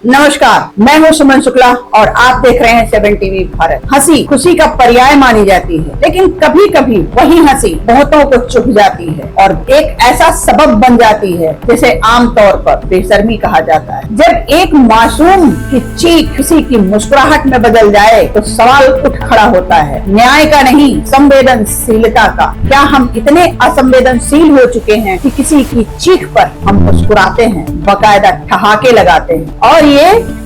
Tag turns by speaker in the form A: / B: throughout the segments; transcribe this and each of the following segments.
A: नमस्कार, मैं हूं सुमन शुक्ला और आप देख रहे हैं 7 टीवी भारत। हंसी खुशी का पर्याय मानी जाती है, लेकिन कभी कभी वही हंसी बहुतों को चुभ जाती है और एक ऐसा सबब बन जाती है जिसे आमतौर पर बेशर्मी कहा जाता है। जब एक मासूम की चीख किसी की मुस्कुराहट में बदल जाए तो सवाल उठ खड़ा होता है, न्याय का नहीं संवेदनशीलता का। क्या हम इतने असंवेदनशील हो चुके हैं कि किसी की चीख पर हम मुस्कुराते हैं, बकायदा ठहाके लगाते हैं? और ये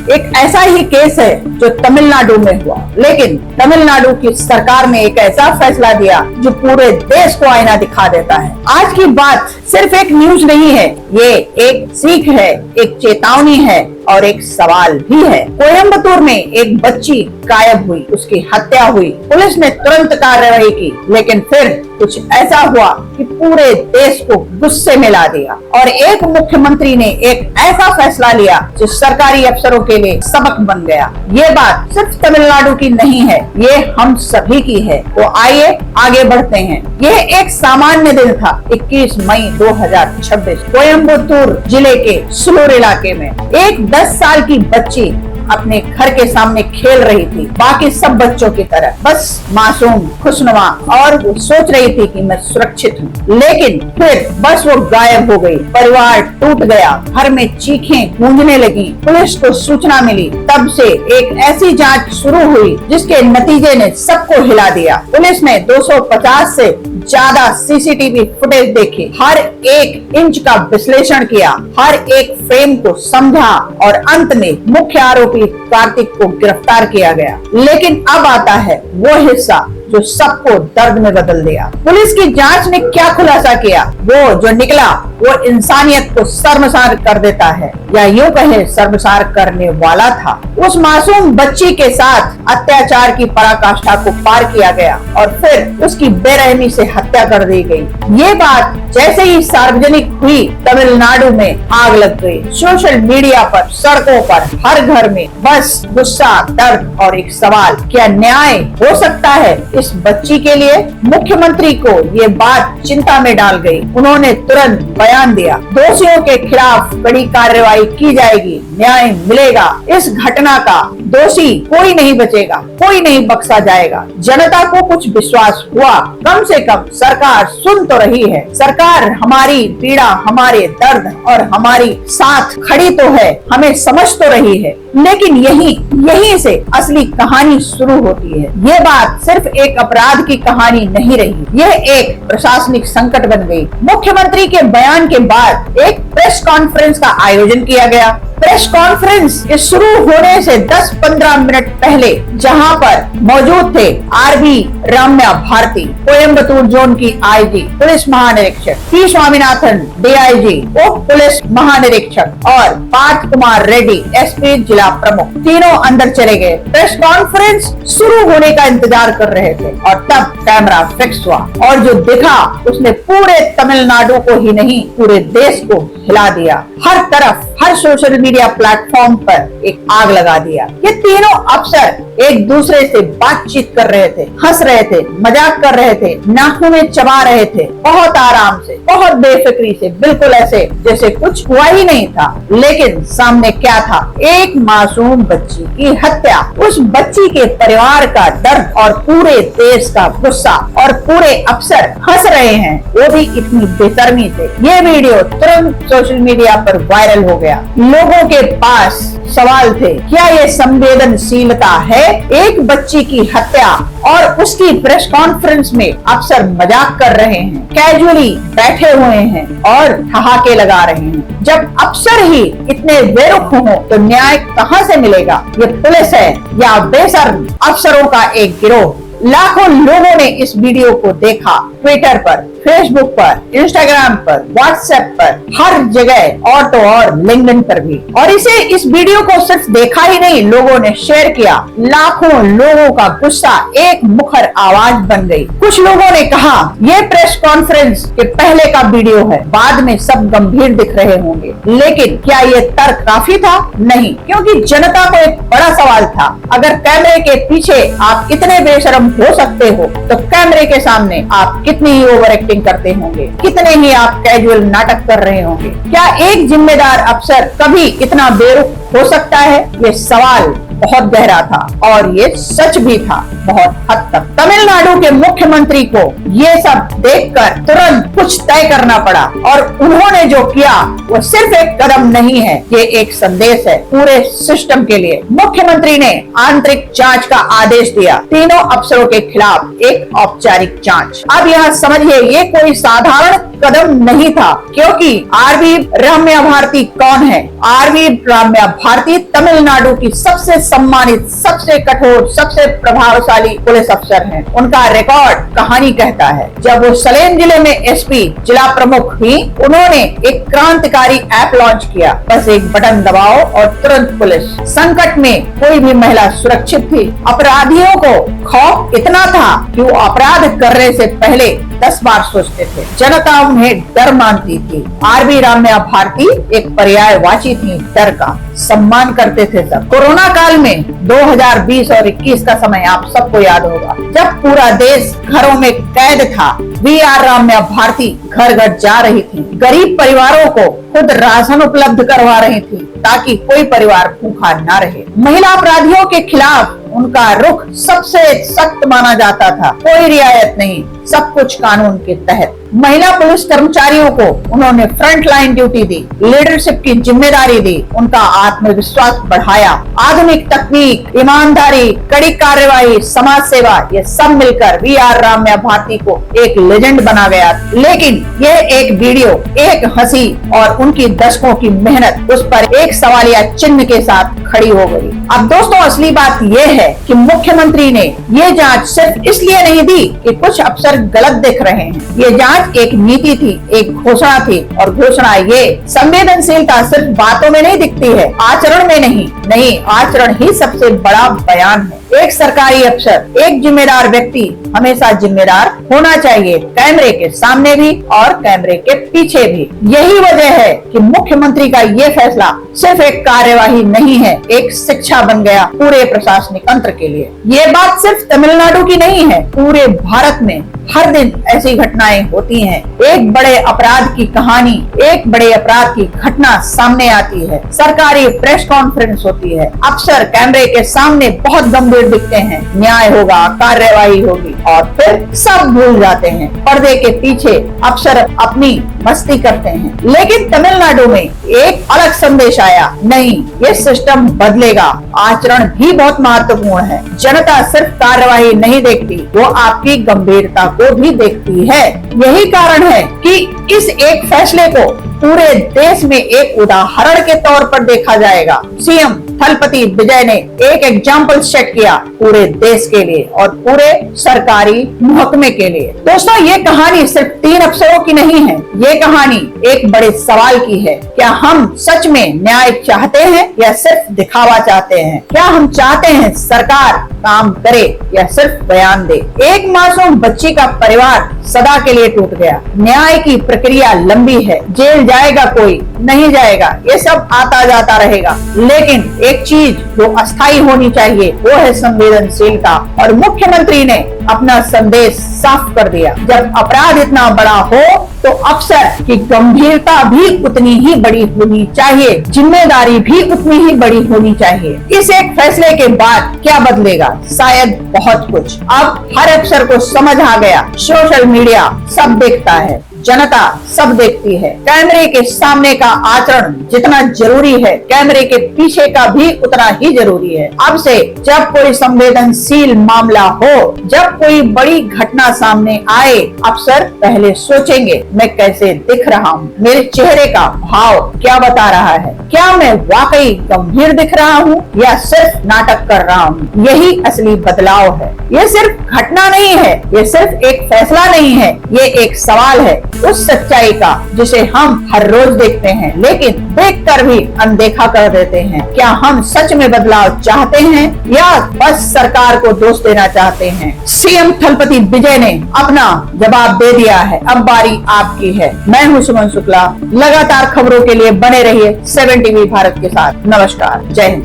A: एक ऐसा ही केस है जो तमिलनाडु में हुआ, लेकिन तमिलनाडु की सरकार ने एक ऐसा फैसला दिया जो पूरे देश को आईना दिखा देता है। आज की बात सिर्फ एक न्यूज नहीं है, ये एक सीख है, एक चेतावनी है और एक सवाल भी है। कोयम्बतूर में एक बच्ची गायब हुई, उसकी हत्या हुई। पुलिस ने तुरंत कार्रवाई की, लेकिन फिर कुछ ऐसा हुआ कि पूरे देश को गुस्से में ला दिया और एक मुख्यमंत्री ने एक ऐसा फैसला लिया जो सरकारी अफसरों के लिए सबक बन गया। ये बात सिर्फ तमिलनाडु की नहीं है, ये हम सभी की है। तो आइए आगे बढ़ते हैं। यह एक सामान्य दिन था, 21 मई 2026। कोयम्बतूर जिले के सुलूर इलाके में एक 10 साल की बच्ची अपने घर के सामने खेल रही थी, बाकी सब बच्चों की तरह, बस मासूम, खुशनुमा, और वो सोच रही थी कि मैं सुरक्षित हूँ। लेकिन फिर बस वो गायब हो गई। परिवार टूट गया, घर में चीखें गूंजने लगी। पुलिस को सूचना मिली, तब से एक ऐसी जांच शुरू हुई जिसके नतीजे ने सबको हिला दिया। पुलिस ने 250 से ज्यादा सीसीटीवी फुटेज देखे, हर एक इंच का विश्लेषण किया, हर एक फ्रेम को समझा और अंत में मुख्य आरोपी कार्तिक को गिरफ्तार किया गया। लेकिन अब आता है वो हिस्सा जो सबको दर्द में बदल दिया। पुलिस की जांच ने क्या खुलासा किया, वो जो निकला वो इंसानियत को शर्मसार कर देता है, या यूं कहे शर्मसार करने वाला था। उस मासूम बच्ची के साथ अत्याचार की पराकाष्ठा को पार किया गया और फिर उसकी बेरहमी से हत्या कर दी गई। ये बात जैसे ही सार्वजनिक हुई, तमिलनाडु में आग लग गई। सोशल मीडिया पर, सड़कों पर, हर घर में बस गुस्सा, दर्द और एक सवाल, क्या न्याय हो सकता है इस बच्ची के लिए? मुख्यमंत्री को ये बात चिंता में डाल गई। उन्होंने तुरंत बयान दिया, दोषियों के खिलाफ कड़ी कार्रवाई की जाएगी, न्याय मिलेगा। इस घटना का दोषी कोई नहीं बचेगा, कोई नहीं बख्शा जाएगा। जनता को कुछ विश्वास हुआ, कम से कम सरकार सुन तो रही है। सरकार हमारी पीड़ा, हमारे दर्द और हमारी साथ खड़ी तो है, हमें समझ तो रही है। लेकिन यहीं से असली कहानी शुरू होती है। ये बात सिर्फ एक अपराध की कहानी नहीं रही, यह एक प्रशासनिक संकट बन गई। मुख्यमंत्री के बयान के बाद एक प्रेस कॉन्फ्रेंस का आयोजन किया गया। प्रेस कॉन्फ्रेंस के शुरू होने से 10-15 मिनट पहले जहां पर मौजूद थे आरबी रम्या भारती, कोयम्बतूर जोन की आईजी, पुलिस महानिरीक्षक पी स्वामीनाथन डीआईजी, उप पुलिस महानिरीक्षक और पार्थ कुमार रेड्डी एसपी जिला प्रमुख, तीनों अंदर चले गए। प्रेस कॉन्फ्रेंस शुरू होने का इंतजार कर रहे थे और तब कैमरा फिक्स हुआ और जो दिखा उसने पूरे तमिलनाडु को ही नहीं, पूरे देश को हिला दिया। हर तरफ, हर सोशल मीडिया प्लेटफॉर्म पर एक आग लगा दिया। ये तीनों अफसर एक दूसरे से बातचीत कर रहे थे, हंस रहे थे, मजाक कर रहे थे, नाखून चबा रहे थे, बहुत आराम से, बहुत बेफिक्री से, बिल्कुल ऐसे जैसे कुछ हुआ ही नहीं था। लेकिन सामने क्या था? एक मासूम बच्ची की हत्या। उस बच्ची के परिवार का दर्द और पूरे देश का गुस्सा, और पूरे अफसर हंस रहे हैं, वो भी इतनी बेशर्मी से। ये वीडियो तुरंत सोशल मीडिया पर वायरल हो गया। लोगों के पास सवाल थे, क्या ये संवेदनशीलता है? एक बच्ची की हत्या और उसकी प्रेस कॉन्फ्रेंस में अफसर मजाक कर रहे हैं, कैजुअली बैठे हुए हैं और ठहाके लगा रहे हैं। जब अफसर ही इतने बेरुख हों तो न्याय कहां से मिलेगा? ये पुलिस है या बेशर्म अफसरों का एक गिरोह? लाखों लोगों ने इस वीडियो को देखा, ट्विटर पर, फेसबुक पर, इंस्टाग्राम पर, व्हाट्सएप पर, हर जगह और तो और लिंक्डइन पर भी। और इस वीडियो को सिर्फ देखा ही नहीं, लोगों ने शेयर किया। लाखों लोगों का गुस्सा एक मुखर आवाज बन गई। कुछ लोगों ने कहा ये प्रेस कॉन्फ्रेंस के पहले का वीडियो है, बाद में सब गंभीर दिख रहे होंगे। लेकिन क्या ये तर्क काफी था? नहीं, क्योंकि जनता को एक बड़ा सवाल था, अगर कैमरे के पीछे आप इतने बेशर्म हो सकते हो तो कैमरे के सामने आप कितनी ही ओवर एक्टिंग करते होंगे, कितने ही आप कैजुअल नाटक कर रहे होंगे। क्या एक जिम्मेदार अफसर कभी इतना बेरुख हो सकता है? ये सवाल बहुत गहरा था और ये सच भी था बहुत हद तक। तमिलनाडु के मुख्यमंत्री को ये सब देखकर तुरंत कुछ तय करना पड़ा और उन्होंने जो किया वो सिर्फ एक कदम नहीं है, ये एक संदेश है पूरे सिस्टम के लिए। मुख्यमंत्री ने आंतरिक जांच का आदेश दिया, तीनों अफसरों के खिलाफ एक औपचारिक जांच। अब यहाँ समझिए ये कोई साधारण कदम नहीं था, क्योंकि आरवी रम्या भारती कौन है? आरवी रम्या भारती तमिलनाडु की सबसे सम्मानित, सबसे कठोर, सबसे प्रभावशाली पुलिस अफसर हैं। उनका रिकॉर्ड कहानी कहता है। जब वो सलेम जिले में एसपी, जिला प्रमुख थी, उन्होंने एक क्रांतिकारी ऐप लॉन्च किया। बस एक बटन दबाओ और तुरंत पुलिस। संकट में कोई भी महिला सुरक्षित थी। अपराधियों को खौफ इतना था कि वो अपराध करने से पहले 10 बार सोचते थे। जनता उन्हें डर मानती थी। आरवी रम्या भारती एक पर्यायवाची थी, डर का। सम्मान करते थे सब। कोरोना काल में 2020 और 21 का समय आप सबको याद होगा, जब पूरा देश घरों में कैद था। वी.आर. रम्या भारती घर घर जा रही थी, गरीब परिवारों को खुद राशन उपलब्ध करवा रही थी ताकि कोई परिवार भूखा न रहे। महिला अपराधियों के खिलाफ उनका रुख सबसे सख्त माना जाता था। कोई रियायत नहीं, सब कुछ कानून के तहत। महिला पुलिस कर्मचारियों को उन्होंने फ्रंट लाइन ड्यूटी दी, लीडरशिप की जिम्मेदारी दी, उनका आत्मविश्वास बढ़ाया। आधुनिक तकनीक, ईमानदारी, कड़ी कार्यवाही, समाज सेवा, ये सब मिलकर वी.आर. रम्या भारती को एक लेजेंड बना गया। लेकिन ये एक वीडियो, एक हंसी और उनकी दशकों की मेहनत उस पर एक सवालिया चिन्ह के साथ खड़ी हो गई। अब दोस्तों असली बात ये है कि मुख्यमंत्री ने ये जांच सिर्फ इसलिए नहीं दी कि कुछ अफसर गलत दिख रहे हैं। ये जांच एक नीति थी, एक घोषणा थी। और घोषणा ये संवेदनशीलता सिर्फ बातों में नहीं दिखती है, आचरण में नहीं, आचरण ही सबसे बड़ा बयान है। एक सरकारी अफसर, एक जिम्मेदार व्यक्ति हमेशा जिम्मेदार होना चाहिए, कैमरे के सामने भी और कैमरे के पीछे भी। यही वजह है कि मुख्यमंत्री का ये फैसला सिर्फ एक कार्यवाही नहीं है, एक शिक्षा बन गया पूरे प्रशासनिक तंत्र के लिए। ये बात सिर्फ तमिलनाडु की नहीं है, पूरे भारत में हर दिन ऐसी घटनाएं होती हैं। एक बड़े अपराध की कहानी, एक बड़े अपराध की घटना सामने आती है, सरकारी प्रेस कॉन्फ्रेंस होती है, अफसर कैमरे के सामने बहुत गंभीर दिखते हैं, न्याय होगा, कार्यवाही होगी और फिर सब भूल जाते हैं। पर्दे के पीछे अफसर अपनी मस्ती करते हैं। लेकिन तमिलनाडु में एक अलग संदेश आया, नहीं, ये सिस्टम बदलेगा। आचरण भी बहुत महत्वपूर्ण है। जनता सिर्फ कार्यवाही नहीं देखती, वो आपकी गंभीरता को भी देखती है। यही कारण है कि इस एक फैसले को पूरे देश में एक उदाहरण के तौर पर देखा जाएगा। सीएम थलपति विजय ने एक एग्जाम्पल सेट किया पूरे देश के लिए और पूरे सरकारी महकमे के लिए। दोस्तों ये कहानी सिर्फ 3 अफसरों की नहीं है, ये कहानी एक बड़े सवाल की है। क्या हम सच में न्याय चाहते हैं या सिर्फ दिखावा चाहते हैं? क्या हम चाहते हैं सरकार काम करे या सिर्फ बयान दे? एक मासूम बच्ची का परिवार सदा के लिए टूट गया। न्याय की प्रक्रिया लंबी है, जेल जाएगा कोई, नहीं जाएगा, ये सब आता जाता रहेगा। लेकिन एक चीज जो अस्थायी होनी चाहिए वो है संवेदनशीलता। और मुख्यमंत्री ने अपना संदेश साफ कर दिया। जब अपराध इतना बड़ा हो तो अफसर की गंभीरता भी उतनी ही बड़ी होनी चाहिए, जिम्मेदारी भी उतनी ही बड़ी होनी चाहिए। इस एक फैसले के बाद क्या बदलेगा? शायद बहुत कुछ। अब हर अफसर को समझ आ गया, सोशल मीडिया सब देखता है, जनता सब देखती है। कैमरे के सामने का आचरण जितना जरूरी है, कैमरे के पीछे का भी उतना ही जरूरी है। अब से जब कोई संवेदनशील मामला हो, जब कोई बड़ी घटना सामने आए, अफसर पहले सोचेंगे मैं कैसे दिख रहा हूँ, मेरे चेहरे का भाव क्या बता रहा है, क्या मैं वाकई गंभीर दिख रहा हूँ या सिर्फ नाटक कर रहा हूँ। यही असली बदलाव है। ये सिर्फ घटना नहीं है, ये सिर्फ एक फैसला नहीं है, ये एक सवाल है उस सच्चाई का जिसे हम हर रोज देखते हैं लेकिन देखकर भी अनदेखा कर देते हैं। क्या हम सच में बदलाव चाहते हैं या बस सरकार को दोष देना चाहते हैं? सीएम थलपति विजय ने अपना जवाब दे दिया है, अब बारी आपकी है। मैं हूं सुमन शुक्ला। लगातार खबरों के लिए बने रहिए 7 टीवी भारत के साथ। नमस्कार, जय हिंद।